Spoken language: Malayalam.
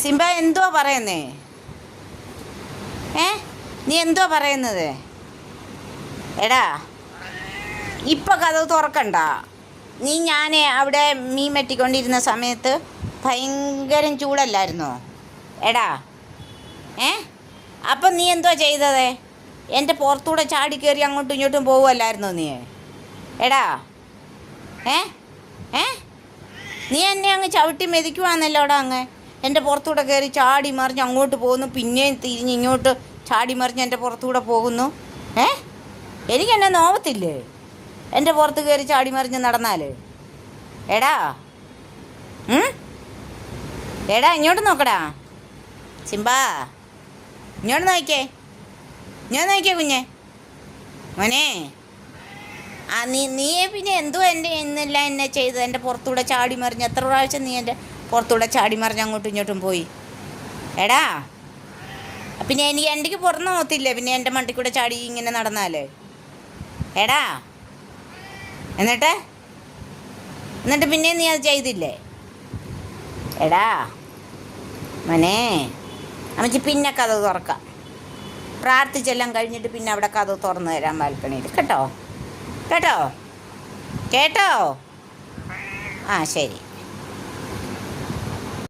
സിംബ എന്തുവാ പറയുന്നേ? നീ എന്തുവാ പറയുന്നത്? എടാ ഇപ്പം കഥ തുറക്കണ്ട. ഞാൻ അവിടെ മീൻ വെട്ടിക്കൊണ്ടിരുന്ന സമയത്ത് ഭയങ്കരം ചൂടല്ലായിരുന്നോ എടാ? അപ്പം നീ എന്തുവാ ചെയ്തത്? എൻ്റെ പുറത്തൂടെ ചാടി കയറി അങ്ങോട്ടും ഇങ്ങോട്ടും പോവുമല്ലായിരുന്നോ നീ? എടാ നീ എന്നെ അങ്ങ് ചവിട്ടി മെതിക്കുവാന്നല്ലോടാ അങ്ങ്. എൻ്റെ പുറത്തൂടെ കയറി ചാടി മറിഞ്ഞ് അങ്ങോട്ട് പോകുന്നു, പിന്നെയും തിരിഞ്ഞ് ഇങ്ങോട്ട് ചാടി മറിഞ്ഞ് എൻ്റെ പുറത്തൂടെ പോകുന്നു. എനിക്കെന്നെ നോവത്തില്ലേ എൻ്റെ പുറത്ത് കയറി ചാടി മറിഞ്ഞ് നടന്നാൽ? എടാ എടാ ഇങ്ങോട്ട് നോക്കടാ സിംബാ, ഇങ്ങോട്ട് നോക്കിയേ, ഇങ്ങോട്ട് നോക്കിയേ കുഞ്ഞെ മോനെ. നീ പിന്നെ എന്തോ എന്നെ ചെയ്തത്? എൻ്റെ പുറത്തൂടെ ചാടി മറിഞ്ഞ് എത്ര പ്രാവശ്യം നീ എൻ്റെ പുറത്തൂടെ ചാടി മറിഞ്ഞ് അങ്ങോട്ടും ഇങ്ങോട്ടും പോയി? എടാ പിന്നെ എനിക്ക് പുറത്ത് നോകത്തില്ലേ പിന്നെ എൻ്റെ മണ്ടിൽ കൂടെ ചാടി ഇങ്ങനെ നടന്നാൽ? എടാ എന്നിട്ട് പിന്നെ നീ അത് ചെയ്തില്ലേ? എടാ മോനെ, അമ്മച്ചി പിന്നെ കഥ തുറക്കാം. പ്രാർത്ഥിച്ചെല്ലാം കഴിഞ്ഞിട്ട് പിന്നെ അവിടെ കഥ തുറന്നു തരാൻ ബാൽക്കണിയിൽ. കേട്ടോ കേട്ടോ കേട്ടോ? ആ ശരി.